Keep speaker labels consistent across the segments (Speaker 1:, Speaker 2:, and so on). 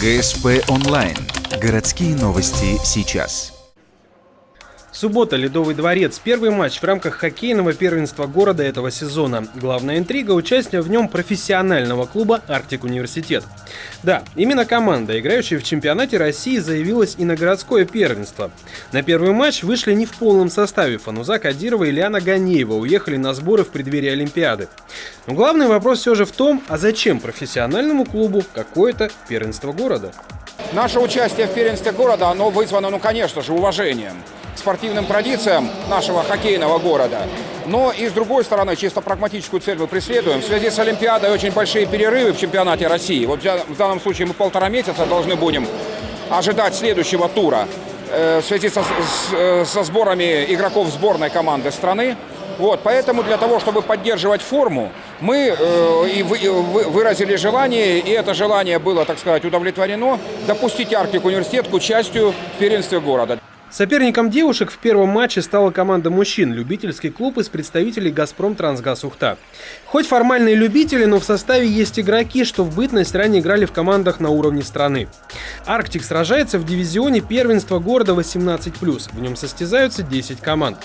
Speaker 1: ГСП онлайн. Городские новости сейчас.
Speaker 2: Суббота, Ледовый дворец. Первый матч в рамках хоккейного первенства города этого сезона. Главная интрига – участие в нем профессионального клуба «Арктик Университет». Да, именно команда, играющая в чемпионате России, заявилась и на городское первенство. На первый матч вышли не в полном составе. Фануза Кадирова и Лиана Ганеева уехали на сборы в преддверии Олимпиады. Но главный вопрос все же в том, а зачем профессиональному клубу какое-то первенство города?
Speaker 3: Наше участие в первенстве города, оно вызвано, конечно же, уважением к спортивным традициям нашего хоккейного города. Но и с другой стороны, чисто прагматическую цель мы преследуем. В связи с Олимпиадой очень большие перерывы в чемпионате России. Вот в данном случае мы 1,5 месяца должны будем ожидать следующего тура в связи со сборами игроков сборной команды страны. Вот, поэтому для того, чтобы поддерживать форму, мы выразили желание, и это желание было, так сказать, удовлетворено, допустить Арктик Университет к участию в первенстве города.
Speaker 2: Соперником девушек в первом матче стала команда мужчин, любительский клуб из представителей «Газпром Трансгаз Ухта». Хоть формальные любители, но в составе есть игроки, что в бытность ранее играли в командах на уровне страны. «Арктик» сражается в дивизионе первенства города 18+. В нем состязаются 10 команд.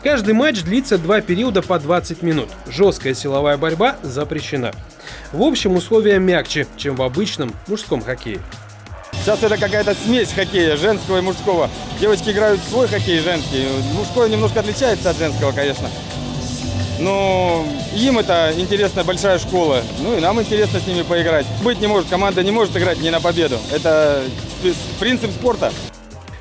Speaker 2: Каждый матч длится 2 периода по 20 минут. Жесткая силовая борьба запрещена. В общем, условия мягче, чем в обычном мужском хоккее.
Speaker 4: Сейчас это какая-то смесь хоккея, женского и мужского. Девочки играют в свой хоккей, женский. Мужской немножко отличается от женского, конечно. Но им это интересная большая школа. Ну и нам интересно с ними поиграть. Быть не может, команда не может играть не на победу. Это принцип спорта.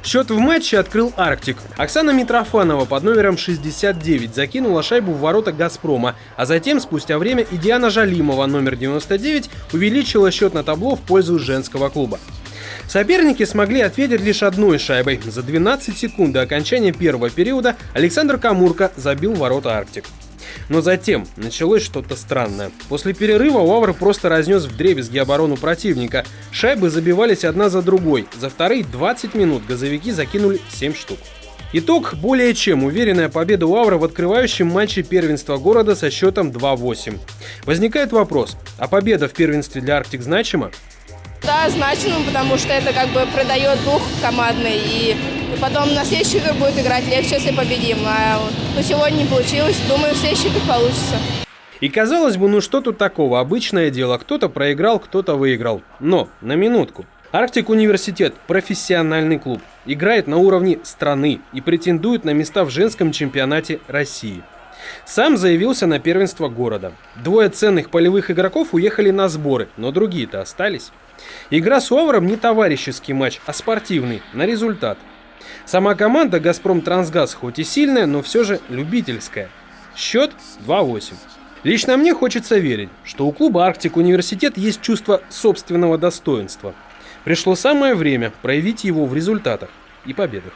Speaker 2: Счет в матче открыл «Арктик». Оксана Митрофанова под номером 69 закинула шайбу в ворота «Газпрома», а затем, спустя время, и Диана Жалимова, номер 99, увеличила счет на табло в пользу женского клуба. Соперники смогли ответить лишь одной шайбой. За 12 секунд до окончания первого периода Александр Камурка забил в ворота «Арктик». Но затем началось что-то странное. После перерыва «Уавр» просто разнес вдребезги оборону противника. Шайбы забивались одна за другой. За вторые 20 минут газовики закинули 7 штук. Итог – более чем уверенная победа «Уавра» в открывающем матче первенства города со счетом 2-8. Возникает вопрос, а победа в первенстве для «Арктик» значима?
Speaker 5: Да, значимо, потому что это как бы придает дух командный, и потом на следующий игры будет играть легче, если победим. Но сегодня не получилось, думаю, в следующий игры получится.
Speaker 2: И казалось бы, ну что тут такого, обычное дело, кто-то проиграл, кто-то выиграл. Но, на минутку, «Арктик Университет» – профессиональный клуб, играет на уровне страны и претендует на места в женском чемпионате России. Сам заявился на первенство города. 2 ценных полевых игроков уехали на сборы, но другие-то остались. Игра с «Уавром» не товарищеский матч, а спортивный, на результат. Сама команда «Газпром Трансгаз» хоть и сильная, но все же любительская. Счет 2-8. Лично мне хочется верить, что у клуба «Арктик Университет» есть чувство собственного достоинства. Пришло самое время проявить его в результатах и победах.